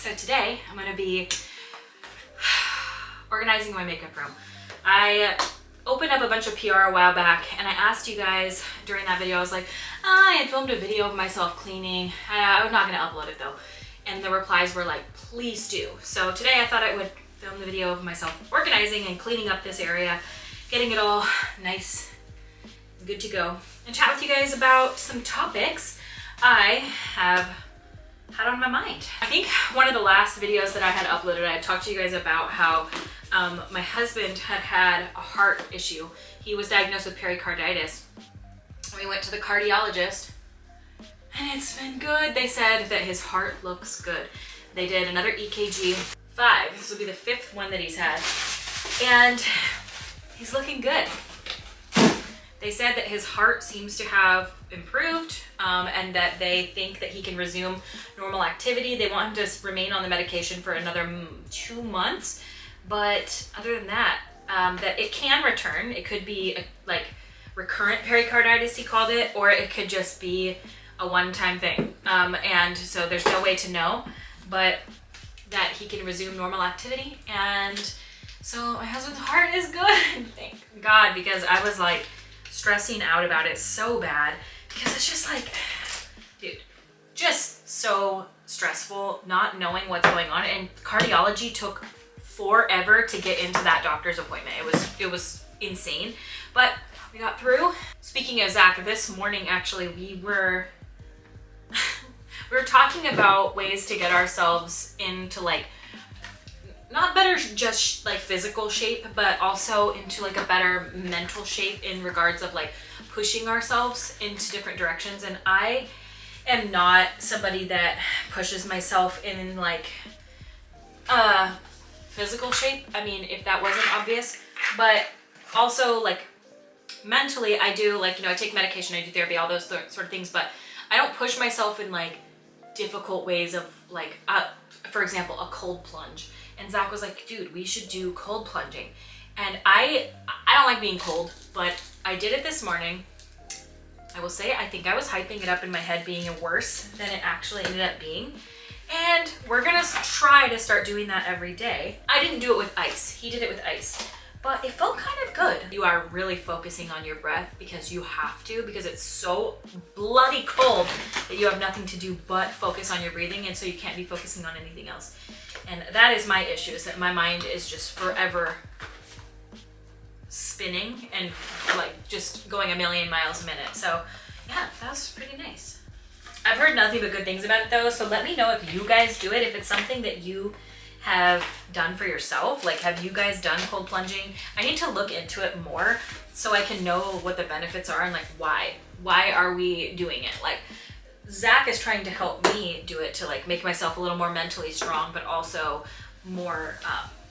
So today I'm gonna be organizing my makeup room. I opened up a bunch of PR a while back and I asked you guys during that video, I was like, I had filmed a video of myself cleaning. I'm not gonna upload it though. And the replies were like, please do. So today I thought I would film the video of myself organizing and cleaning up this area, getting it all nice, good to go, and chat with you guys about some topics I have had on my mind. I think one of the last videos that I had uploaded, I had talked to you guys about how my husband had a heart issue. He was diagnosed with pericarditis. We went to the cardiologist and it's been good. They said that his heart looks good. They did another EKG, 5. This will be the 5th one that he's had. And he's looking good. They said that his heart seems to have improved and that they think that he can resume normal activity. They want him to remain on the medication for another 2 months. But other than that, that it can return. It could be like recurrent pericarditis, he called it, or it could just be a one-time thing. And so there's no way to know, but that he can resume normal activity. And so my husband's heart is good, thank God, because I was like stressing out about it so bad because it's just like, dude, just so stressful not knowing what's going on. And cardiology took forever to get into that doctor's appointment. It was insane, but we got through. Speaking of Zach, this morning actually we were talking about ways to get ourselves into like not better just like physical shape, but also into like a better mental shape in regards of like pushing ourselves into different directions. And I am not somebody that pushes myself in like physical shape. I mean, if that wasn't obvious, but also like mentally I do, like, you know, I take medication, I do therapy, all those sort of things, but I don't push myself in like difficult ways of like, for example, a cold plunge. And Zach was like, dude, we should do cold plunging. And I don't like being cold, but I did it this morning. I will say, I think I was hyping it up in my head being worse than it actually ended up being. And we're gonna try to start doing that every day. I didn't do it with ice. He did it with ice, but it felt kind of good. You are really focusing on your breath because you have to, because it's so bloody cold that you have nothing to do but focus on your breathing. And so you can't be focusing on anything else. And that is my issue, is that my mind is just forever spinning and like just going a million miles a minute. So yeah, that was pretty nice. I've heard nothing but good things about it though. So let me know if you guys do it, if it's something that you have done for yourself. Like, have you guys done cold plunging? I need to look into it more so I can know what the benefits are and like why are we doing it? Like, Zach is trying to help me do it to like make myself a little more mentally strong, but also more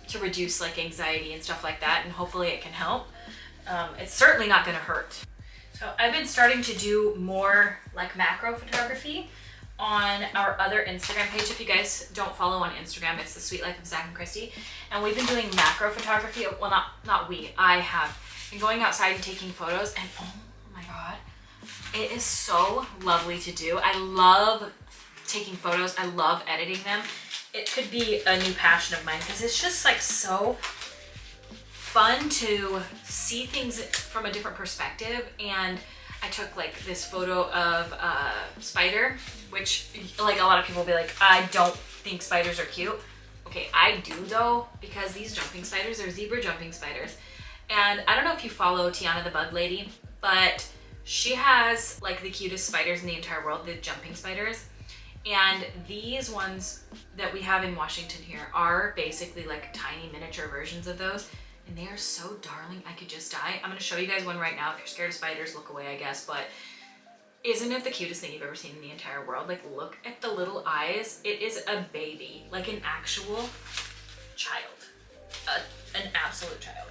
to reduce like anxiety and stuff like that. And hopefully it can help. It's certainly not gonna hurt. So I've been starting to do more like macro photography on our other Instagram page. If you guys don't follow on Instagram, it's The Sweet Life of Zach and Kristi. And we've been doing macro photography. Well, not we, I have been going outside and taking photos, and oh my God, it is so lovely to do. I love taking photos. I love editing them. It could be a new passion of mine because it's just like so fun to see things from a different perspective. And I took like this photo of a spider, which like a lot of people will be like, I don't think spiders are cute. Okay, I do though, because these jumping spiders are zebra jumping spiders. And I don't know if you follow Tiana the Bug Lady, but she has like the cutest spiders in the entire world, the jumping spiders. And these ones that we have in Washington here are basically like tiny miniature versions of those. And they are so darling, I could just die. I'm gonna show you guys one right now. If you're scared of spiders, look away, I guess. But isn't it the cutest thing you've ever seen in the entire world? Like, look at the little eyes. It is a baby, like an actual child, an absolute child.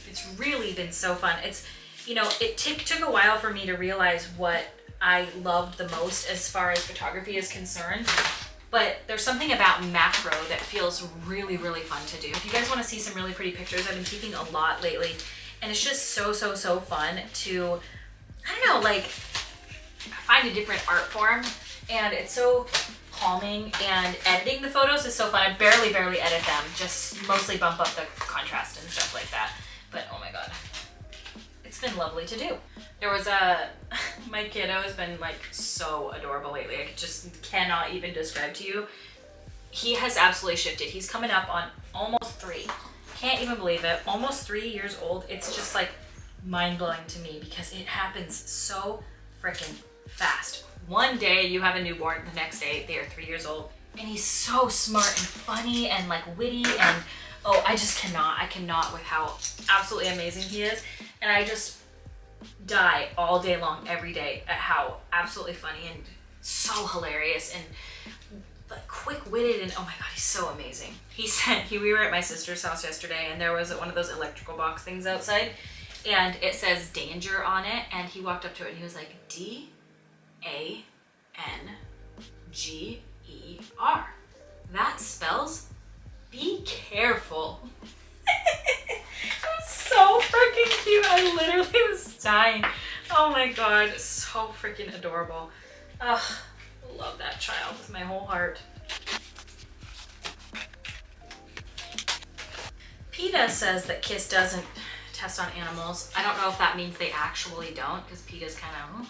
It's really been so fun. It's, you know, it took a while for me to realize what I loved the most as far as photography is concerned. But there's something about macro that feels really, really fun to do. If you guys want to see some really pretty pictures, I've been taking a lot lately. And it's just so fun to, I don't know, like find a different art form, and it's so calming, and editing the photos is so fun. I barely edit them, just mostly bump up the contrast and stuff like that. But oh my god, it's been lovely to do. There was my kiddo has been like so adorable lately. I just cannot even describe to you. He has absolutely shifted. He's coming up on almost 3. Can't even believe it. Almost 3 years old. It's just like mind-blowing to me because it happens so freaking fast. One day you have a newborn, the next day they are 3 years old, and he's so smart and funny and like witty, and oh, I cannot with how absolutely amazing he is. And I just die all day long, every day, at how absolutely funny and so hilarious and like quick-witted, and oh my god, he's so amazing. We were at my sister's house yesterday, and there was one of those electrical box things outside, and it says danger on it, and he walked up to it and he was like, DANGER. That spells be careful. It was so freaking cute. I literally was dying. Oh my god, so freaking adorable. Ugh, love that child with my whole heart. PETA says that KISS doesn't test on animals. I don't know if that means they actually don't, because PETA's kind of,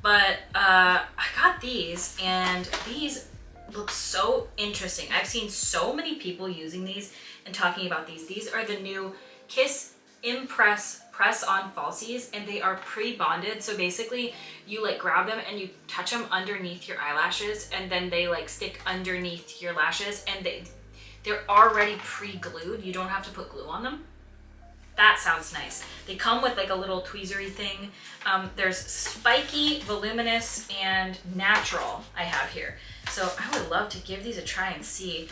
but I got these, and these look so interesting. I've seen so many people using these and talking about these. These are the new KISS Impress press-on falsies, and they are pre-bonded. So basically you like grab them and you touch them underneath your eyelashes, and then they like stick underneath your lashes, and they're already pre-glued. You don't have to put glue on them. That sounds nice. They come with like a little tweezery thing. There's spiky, voluminous, and natural I have here. So I would love to give these a try and see.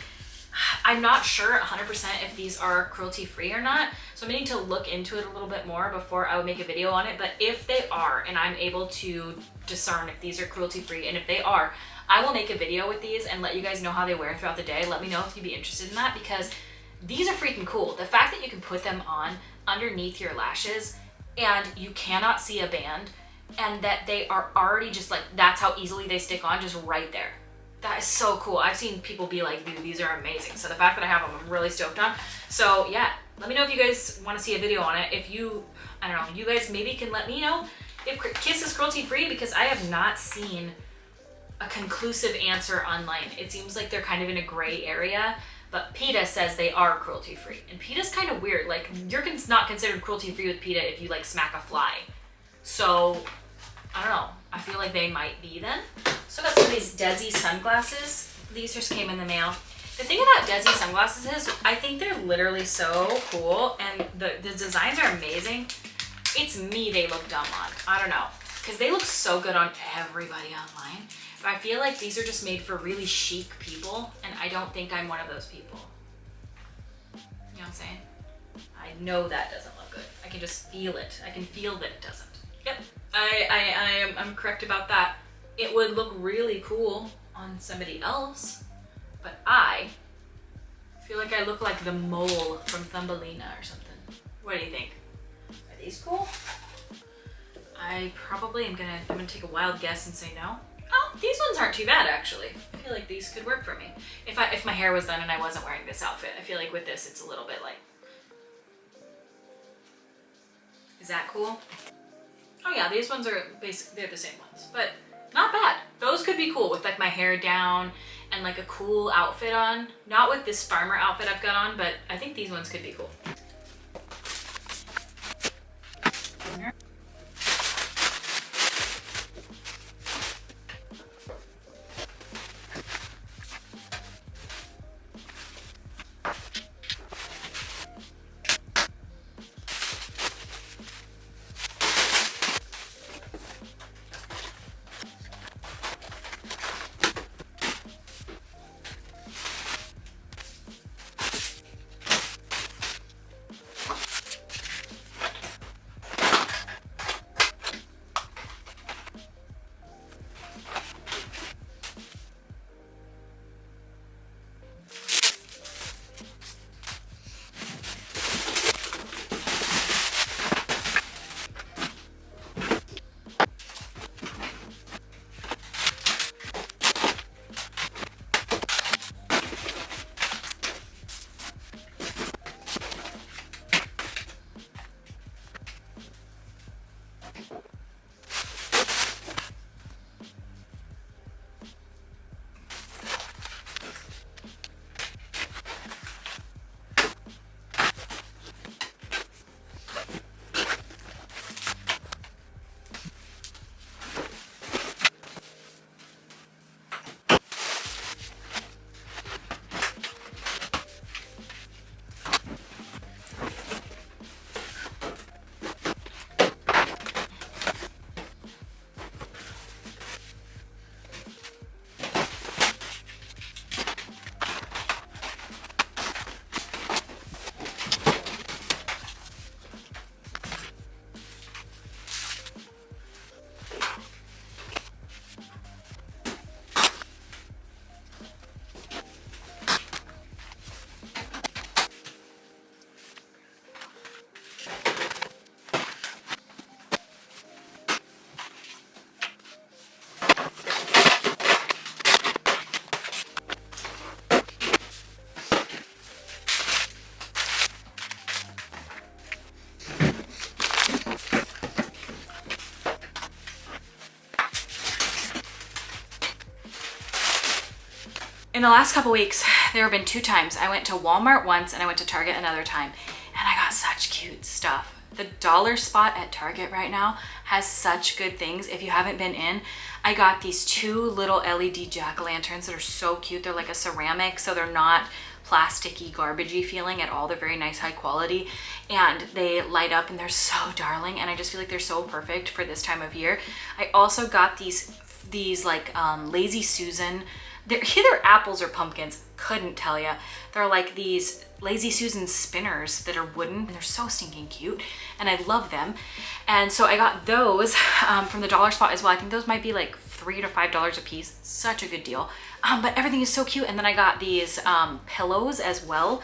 I'm not sure 100% if these are cruelty-free or not, so I'm going to look into it a little bit more before I would make a video on it. But if they are, and I'm able to discern if these are cruelty-free, and if they are, I will make a video with these and let you guys know how they wear throughout the day. Let me know if you'd be interested in that, because these are freaking cool. The fact that you can put them on underneath your lashes and you cannot see a band, and that they are already just like, that's how easily they stick on, just right there. That is so cool. I've seen people be like, dude, these are amazing. So the fact that I have them, I'm really stoked on. So yeah, let me know if you guys want to see a video on it. If you, I don't know, you guys maybe can let me know if KISS is cruelty-free, because I have not seen a conclusive answer online. It seems like they're kind of in a gray area, but PETA says they are cruelty-free. And PETA's kind of weird. Like, you're not considered cruelty-free with PETA if you like smack a fly. So I don't know. I feel like they might be then. So I got some of these Desi sunglasses. These just came in the mail. The thing about Desi sunglasses is I think they're literally so cool, and the designs are amazing. It's me they look dumb on. I don't know, because they look so good on everybody online. But I feel like these are just made for really chic people, and I don't think I'm one of those people. You know what I'm saying? I know that doesn't look good. I can just feel it. I can feel that it doesn't. Yep, I'm correct about that. It would look really cool on somebody else, but I feel like I look like the mole from Thumbelina or something. What do you think? Are these cool? I'm gonna take a wild guess and say no. Oh, these ones aren't too bad actually. I feel like these could work for me. If my hair was done and I wasn't wearing this outfit, I feel like with this it's a little bit like, is that cool? Oh yeah, these ones are basically, they're the same ones, but not bad. Those could be cool with like my hair down and like a cool outfit on. Not with this farmer outfit I've got on, but I think these ones could be cool. in the last couple weeks, there have been 2 times. I went to Walmart once and I went to Target another time, and I got such cute stuff. The dollar spot at Target right now has such good things. If you haven't been in, I got these 2 little LED jack-o'-lanterns that are so cute. They're like a ceramic, so they're not plasticky, garbagey feeling at all. They're very nice, high quality, and they light up and they're so darling, and I just feel like they're so perfect for this time of year. I also got these like Lazy Susan, they're either apples or pumpkins, couldn't tell ya. They're like these Lazy Susan spinners that are wooden, and they're so stinking cute, and I love them. And so I got those from the dollar spot as well. I think those might be like $3 to $5 a piece. Such a good deal. But everything is so cute. And then I got these pillows as well,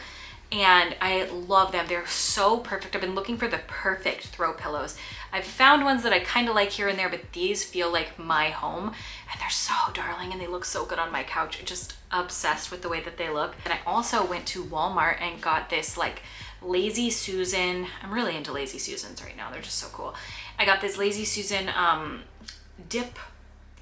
and I love them. They're so perfect. I've been looking for the perfect throw pillows. I've found ones that I kind of like here and there, but these feel like my home, and they're so darling, and they look so good on my couch. Just obsessed with the way that they look. And I also went to Walmart and got this like Lazy Susan. I'm really into Lazy Susans right now. They're just so cool. I got this Lazy Susan dip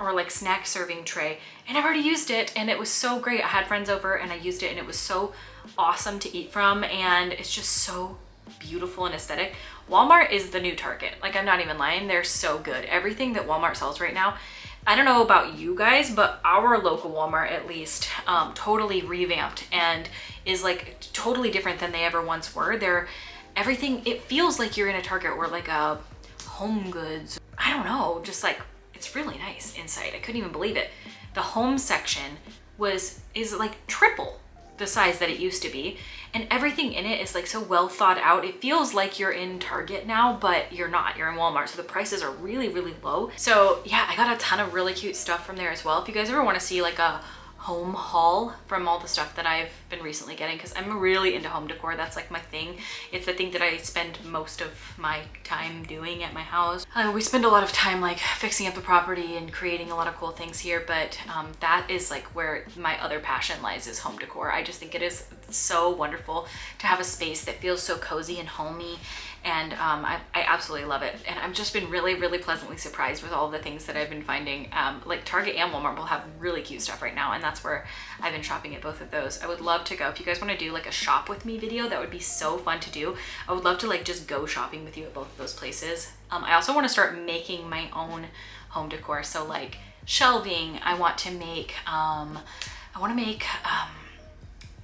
or like snack serving tray, and I've already used it, and it was so great. I had friends over and I used it, and it was so awesome to eat from, and it's just so beautiful and aesthetic. Walmart is the new Target. Like, I'm not even lying. They're so good. Everything that Walmart sells right now, I don't know about you guys, but our local Walmart at least totally revamped and is like totally different than they ever once were. They're everything, it feels like you're in a Target or like a Home Goods. I don't know, just like, it's really nice inside. I couldn't even believe it. The home section is like triple the size that it used to be, and everything in it is like so well thought out. It feels like you're in Target now, but you're not. You're in Walmart, so the prices are really, really low. So yeah, I got a ton of really cute stuff from there as well. If you guys ever want to see like a home haul from all the stuff that I've been recently getting, because I'm really into home decor. That's like my thing. It's the thing that I spend most of my time doing at my house. We spend a lot of time like fixing up the property and creating a lot of cool things here, but that is like where my other passion lies, is home decor. I just think it is so wonderful to have a space that feels so cozy and homey, and I absolutely love it. And I've just been really, really pleasantly surprised with all the things that I've been finding. Like Target and Walmart will have really cute stuff right now, and that's where I've been shopping at both of those. I would love to go. If you guys want to do like a shop with me video, that would be so fun to do. I would love to like just go shopping with you at both of those places. I also want to start making my own home decor. So like shelving, I want to make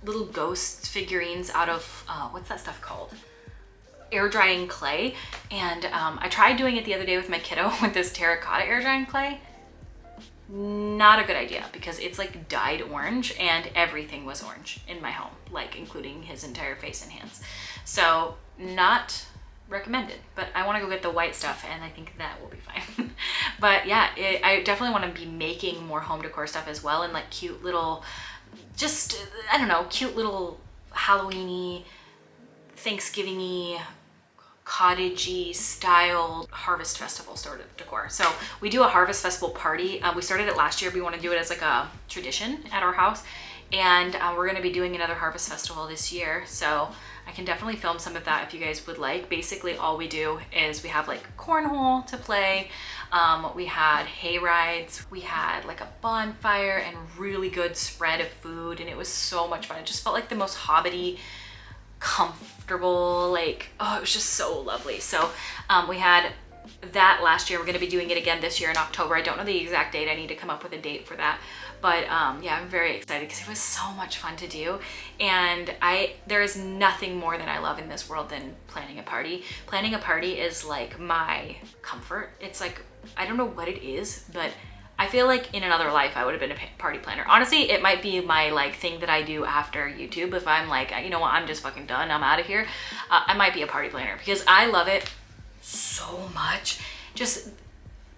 little ghost figurines out of, what's that stuff called? Air drying clay. And I tried doing it the other day with my kiddo with this terracotta air drying clay. Not a good idea, because it's like dyed orange, and everything was orange in my home, like including his entire face and hands. So not recommended, but I want to go get the white stuff, and I think that will be fine. But yeah, I definitely want to be making more home decor stuff as well, and like cute little, just, I don't know, cute little Halloween-y, Thanksgiving-y, cottagey style harvest festival sort of decor. So we do a harvest festival party. We started it last year. We want to do it as like a tradition at our house, and we're going to be doing another harvest festival this year. So I can definitely film some of that if you guys would like. Basically all we do is we have like cornhole to play. We had hay rides. We had like a bonfire and really good spread of food, and it was so much fun. It just felt like the most hobbity, comfortable, like, oh, it was just so lovely. So we had that last year. We're going to be doing it again this year in October. I don't know the exact date. I need to come up with a date for that. But yeah, I'm very excited because it was so much fun to do. And there is nothing more that I love in this world than planning a party. Planning a party is like my comfort. It's like, I don't know what it is, but I feel like in another life I would have been a party planner. Honestly, it might be my like thing that I do after YouTube. If I'm like, you know what, I'm just fucking done, I'm out of here. I might be a party planner because I love it so much. Just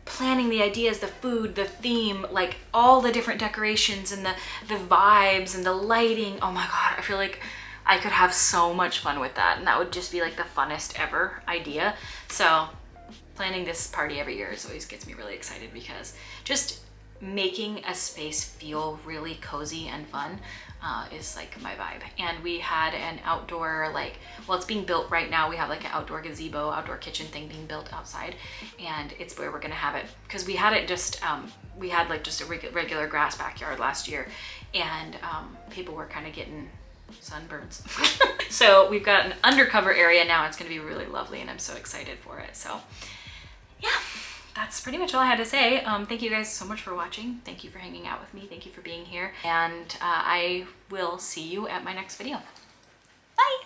planning the ideas, the food, the theme, like all the different decorations and the vibes and the lighting. Oh my God, I feel like I could have so much fun with that, and that would just be like the funnest ever idea. So planning this party every year always gets me really excited, because just making a space feel really cozy and fun is like my vibe. And we had an outdoor, like, well, it's being built right now. We have like an outdoor gazebo, outdoor kitchen thing being built outside, and it's where we're gonna have it, because we had it just we had like just a regular grass backyard last year, and people were kind of getting sunburns. So we've got an undercover area now. It's gonna be really lovely, and I'm so excited for it. So yeah, that's pretty much all I had to say. Thank you guys so much for watching. Thank you for hanging out with me. Thank you for being here. And I will see you at my next video. Bye.